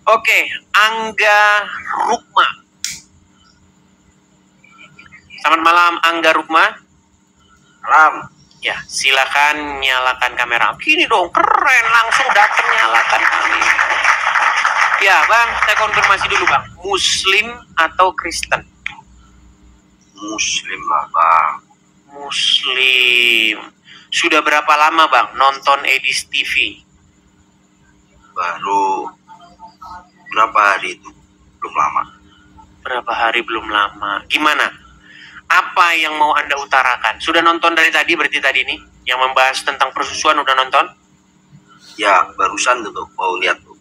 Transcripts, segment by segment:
Oke, Angga Rukma. Selamat malam, Angga Rukma. Malam. Ya, silakan nyalakan kamera. Gini dong, keren, langsung datang nyalakan kamera. Ya, Bang, saya konfirmasi dulu, Bang. Muslim atau Kristen? Muslim lah, Bang. Muslim. Sudah berapa lama, Bang, nonton Edis TV? Baru berapa hari itu? Belum lama. Berapa hari belum lama. Gimana? Apa yang mau Anda utarakan? Sudah nonton dari tadi, berarti tadi nih? Yang membahas tentang persusuan udah nonton? Ya, barusan tuh mau lihat tuh.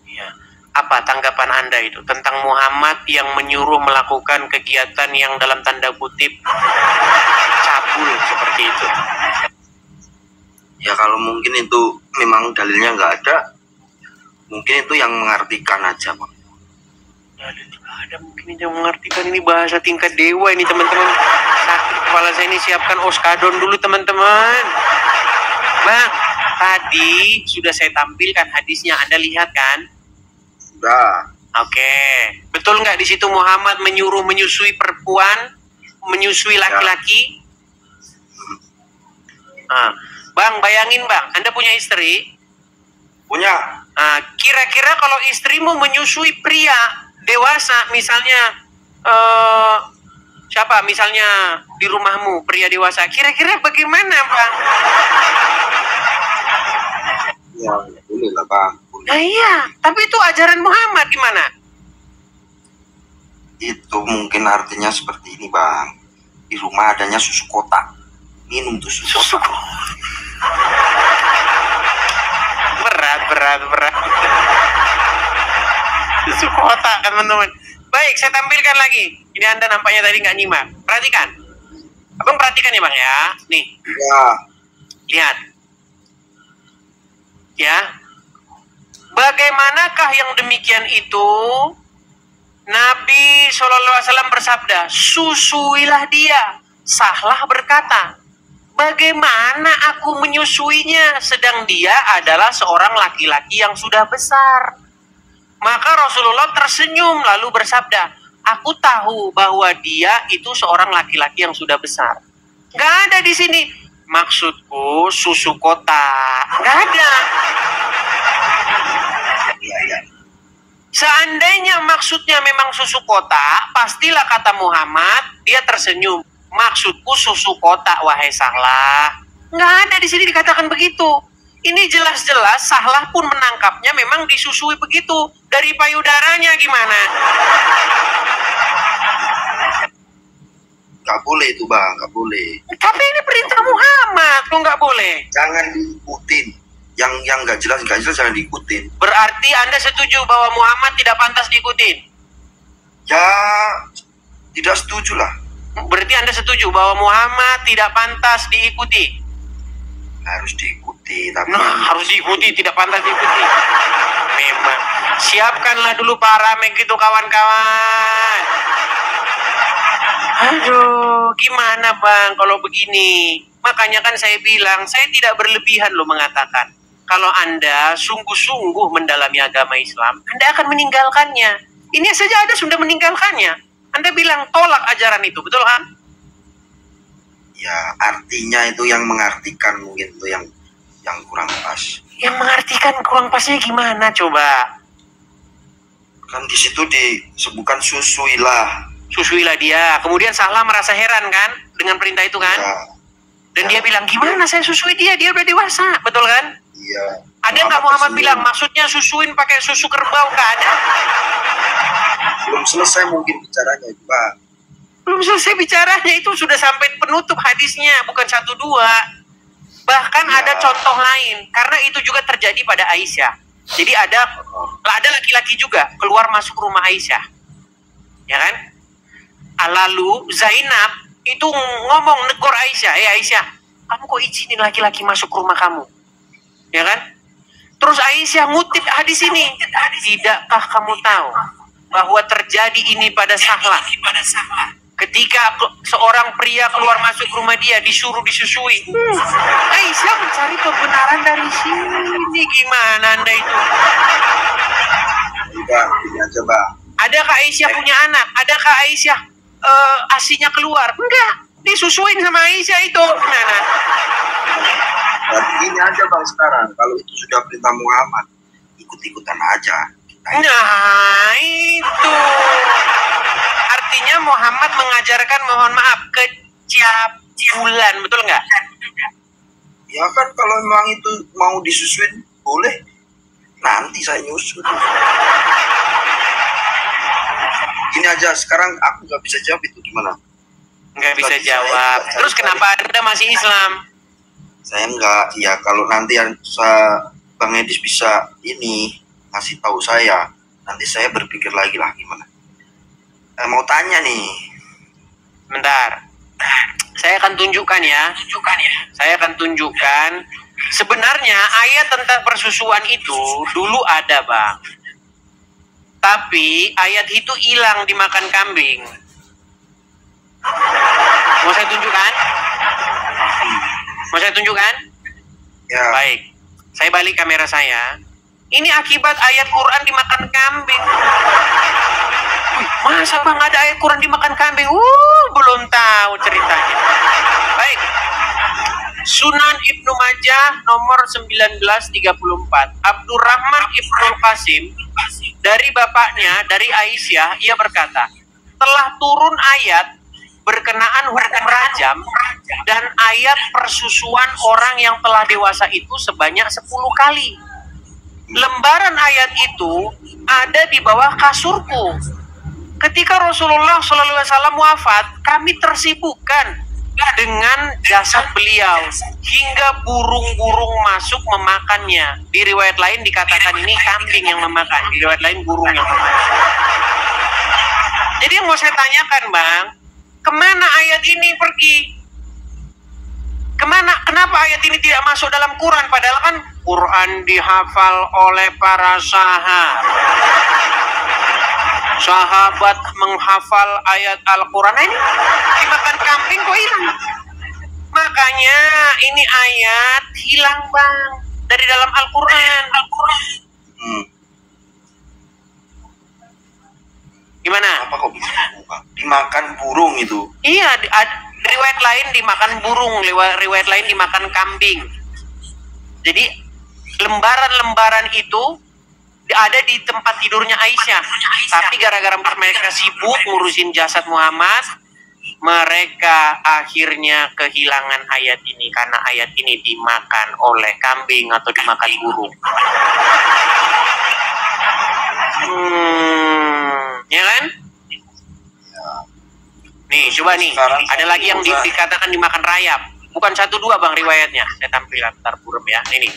Ya. Apa tanggapan Anda itu tentang Muhammad yang menyuruh melakukan kegiatan yang dalam tanda kutip cabul seperti itu? Ya kalau mungkin itu memang dalilnya nggak ada, mungkin itu yang mengartikan aja, Bang. Dalil nggak ada, mungkin yang mengartikan. Ini bahasa tingkat dewa ini, teman-teman. Sakit kepala saya ini, siapkan oskadon dulu, teman-teman. Bang, tadi sudah saya tampilkan hadisnya, Anda lihat kan? Sudah. Oke, betul nggak di situ Muhammad menyuruh menyusui perempuan, menyusui laki-laki? Nah, Bang, bayangin Bang, Anda punya istri? Punya. Nah, kira-kira kalau istrimu menyusui pria dewasa, misalnya siapa? Misalnya di rumahmu pria dewasa, kira-kira bagaimana, Bang? Ya, boleh lah, Bang. Boleh. Nah iya, tapi itu ajaran Muhammad gimana? Itu mungkin artinya seperti ini, Bang. Di rumah adanya susu kotak. Minum tuh susu kotak. Berat. Susu kotak, teman-teman. Baik, saya tampilkan lagi. Ini Anda nampaknya tadi nggak nyimak. Perhatikan. Abang perhatikan ya, Bang ya. Nih. Ya. Lihat. Ya. Bagaimanakah yang demikian itu? Nabi SAW bersabda, susuilah dia. Sahlah berkata, bagaimana aku menyusuinya sedang dia adalah seorang laki-laki yang sudah besar? Maka Rasulullah tersenyum lalu bersabda, aku tahu bahwa dia itu seorang laki-laki yang sudah besar. Gak ada di sini. Maksudku susu kotak. Gak ada. Ya. Seandainya maksudnya memang susu kotak, pastilah kata Muhammad, dia tersenyum. Maksudku susu kotak, wahai Sahlah. Nggak ada di sini dikatakan begitu. Ini jelas-jelas Sahlah pun menangkapnya memang disusui begitu. Dari payudaranya gimana? Nggak boleh itu, Bang. Nggak boleh. Tapi ini perintah Muhammad, kok nggak boleh? Jangan diikutin. Yang nggak jelas jangan diikutin. Berarti Anda setuju bahwa Muhammad tidak pantas diikutin? Ya, tidak setuju lah. Berarti Anda setuju bahwa Muhammad tidak pantas diikuti? Harus diikuti, tapi harus diikuti, tidak pantas diikuti. Memang. Siapkanlah dulu para mek itu, kawan-kawan. Aduh, gimana Bang kalau begini? Makanya kan saya bilang, saya tidak berlebihan loh mengatakan. Kalau Anda sungguh-sungguh mendalami agama Islam, Anda akan meninggalkannya. Ini saja Anda sudah meninggalkannya. Anda bilang tolak ajaran itu, betul kan? ya artinya itu yang mengartikan mungkin itu yang kurang pas. Yang mengartikan kurang pasnya gimana coba? Kan di situ disebutkan susuilah. Susuilah dia. Kemudian Sahlah merasa heran kan dengan perintah itu kan? Ya. Dan dia bilang, gimana saya susui dia? Dia udah dewasa, betul kan? Iya. Ada nggak Muhammad bilang, maksudnya susuin pakai susu kerbau? Nggak ada. Belum selesai mungkin bicaranya itu, Pak. Belum selesai bicaranya, itu sudah sampai penutup hadisnya, bukan 1-2. Bahkan ya. ada contoh lain, karena itu juga terjadi pada Aisyah. Jadi ada laki-laki juga keluar masuk rumah Aisyah, ya kan? Lalu Zainab itu ngomong negor Aisyah, Aisyah, kamu kok izinin laki-laki masuk rumah kamu, ya kan? Terus Aisyah ngutip hadis ini, tidakkah kamu tahu bahwa terjadi ini pada Sahlah? Ketika seorang pria keluar masuk rumah dia disuruh disusui. Aisyah mencari kebenaran dari sini. Gimana Anda itu? Bang, ini aja Bang. Adakah Aisyah punya anak? Adakah Aisyah asinya keluar? Enggak, disusuin sama Aisyah itu. Nah. Berarti ini aja Bang sekarang, kalau itu sudah perintah Muhammad, ikut-ikutan aja. Nah, itu. Artinya Muhammad mengajarkan, mohon maaf, kecabulan, betul nggak? Ya kan kalau memang itu mau disusuin, boleh. Nanti saya nyusun. Ini aja, sekarang aku nggak bisa jawab itu gimana? Nggak bisa jawab. Terus kenapa Anda masih Islam? Saya enggak, ya kalau nanti Bang Edis bisa ini ngasih tahu saya, nanti saya berpikir lagi lah gimana. Mau tanya nih. Bentar. Saya akan tunjukkan ya. Saya akan tunjukkan. Sebenarnya ayat tentang persusuan itu dulu ada, Bang. Tapi ayat itu hilang dimakan kambing. Mau saya tunjukkan? Mau saya tunjukkan? Ya. Baik. Saya balik kamera saya. Ini akibat ayat Quran dimakan kambing. Masa Bang ada ayat Quran dimakan kambing? Belum tahu ceritanya. Baik. Sunan Ibnu Majah nomor 1934. Abdurrahman Ibnu Qasim dari bapaknya, dari Aisyah, ia berkata, telah turun ayat berkenaan hukum rajam dan ayat persusuan orang yang telah dewasa itu sebanyak 10 kali. Lembaran ayat itu ada di bawah kasurku. Ketika Rasulullah SAW wafat, kami tersibukkan dengan jasad beliau hingga burung-burung masuk memakannya. Di riwayat lain dikatakan ini kambing yang memakan, di riwayat lain burung yang memakan. Jadi yang mau saya tanyakan, Bang, kemana ayat ini pergi? Kenapa ayat ini tidak masuk dalam Quran? Padahal kan Quran dihafal oleh para sahabat menghafal ayat Al-Quran. Ini dimakan kambing kok hilang? Makanya ini ayat hilang, Bang, dari dalam Al-Quran. Gimana? Apa kok bisa dimakan burung itu? Iya, riwayat lain dimakan burung, riwayat lain dimakan kambing. Jadi lembaran-lembaran itu ada di tempat tidurnya Aisyah. Tapi gara-gara mereka sibuk ngurusin jasad Muhammad, mereka akhirnya kehilangan ayat ini karena ayat ini dimakan oleh kambing atau dimakan burung. Ya kan? Nih, coba nih. Ada lagi yang dikatakan dimakan rayap. Bukan 1 2 Bang riwayatnya. Saya tampilkan bentar burem ya. Ini.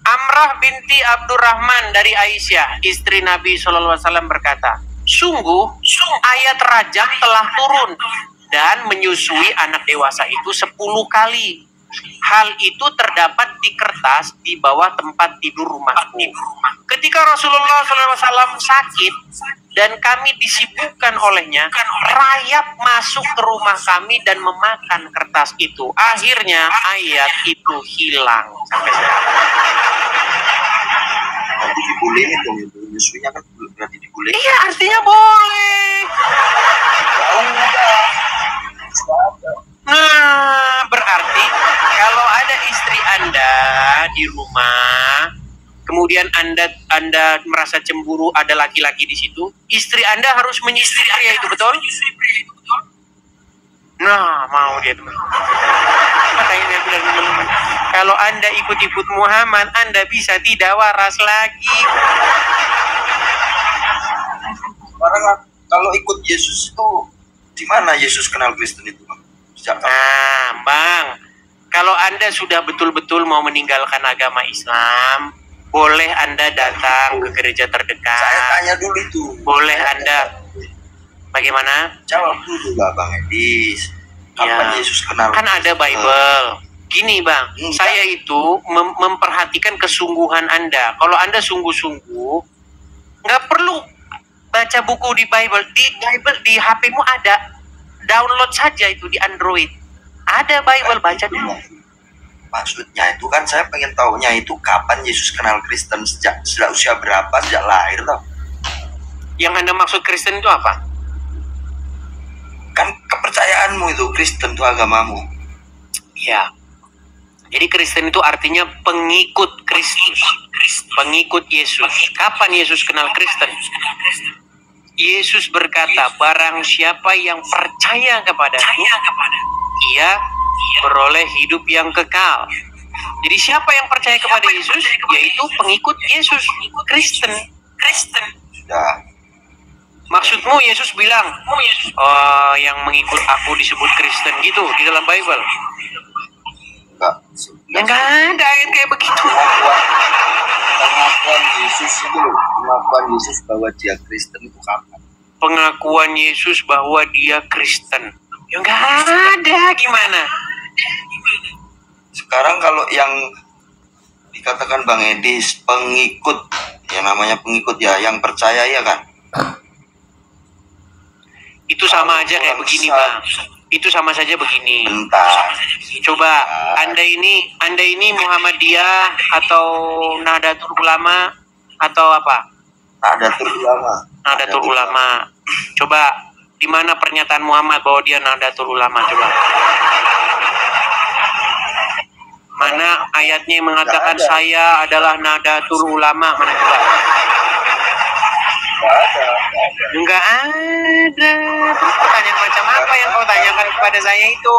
Amrah binti Abdurrahman dari Aisyah, istri Nabi SAW berkata, sungguh ayat rajam telah turun dan menyusui anak dewasa itu 10 kali. Hal itu terdapat di kertas di bawah tempat tidur rumahku. Ketika Rasulullah SAW sakit dan kami disibukkan olehnya, rayap masuk ke rumah kami dan memakan kertas itu. Akhirnya ayat itu hilang sampai sekarang. Dibolehin dong itu, nyusunya kan berarti dibolehin. Iya, artinya boleh. Nah, berarti kalau ada istri Anda di rumah, kemudian Anda merasa cemburu ada laki-laki di situ, istri Anda harus menyisir pria itu, betul? Nah, mau dia teman. Makanya dia bilang teman-teman, kalau Anda ikut-ikut Muhammad, Anda bisa tidak waras lagi. Sekarang kalau ikut Yesus itu, di mana Yesus kenal Kristen itu, Bang? Nah, Bang, kalau Anda sudah betul-betul mau meninggalkan agama Islam, boleh Anda datang ke gereja terdekat. Saya tanya dulu itu. Boleh Anda. Bagaimana? Jawab dulu lah, Bang Edis. Kapan Yesus kenal? Kan ada Bible. Gini, Bang, saya itu memperhatikan kesungguhan Anda. Kalau Anda sungguh-sungguh, nggak perlu baca buku di Bible. Di HP-mu ada. Download saja itu di Android. Ada Bible, baca dulu. Maksudnya itu kan saya pengen tahunya itu kapan Yesus kenal Kristen, sejak usia berapa, sejak lahir loh. Yang Anda maksud Kristen itu apa? Kan kepercayaanmu itu, Kristen itu agamamu. Ya. Jadi Kristen itu artinya pengikut Kristus, pengikut Yesus. Kapan Yesus kenal Kristen? Yesus berkata, barang siapa yang percaya kepadaku, ia beroleh hidup yang kekal. Jadi siapa yang percaya kepada Yesus? Yaitu pengikut Yesus, Kristen. Sudah. Maksudmu Yesus bilang, yang mengikut aku disebut Kristen gitu di dalam Bible? Enggak. Ya nggak ada ayat kayak begitu. Pengakuan Yesus itu loh. Pengakuan Yesus bahwa dia Kristen itu kapan? Pengakuan Yesus bahwa dia Kristen. Ya nggak ada, gimana? Sekarang kalau yang dikatakan Bang Edis, pengikut, ya namanya pengikut ya, yang percaya ya kan? Itu sama aja kayak begini, Bang. Itu sama saja begini. Bentar. Coba Anda ini Muhammadiyah atau Nahdlatul Ulama atau apa? Nahdlatul Ulama. Nahdlatul Ulama. Coba di mana pernyataan Muhammad bahwa dia Nahdlatul Ulama, coba. Mana ayatnya yang mengatakan saya adalah Nahdlatul Ulama, mana coba? Enggak ada. Terus pertanyaan macam apa yang kau tanyakan kepada saya itu?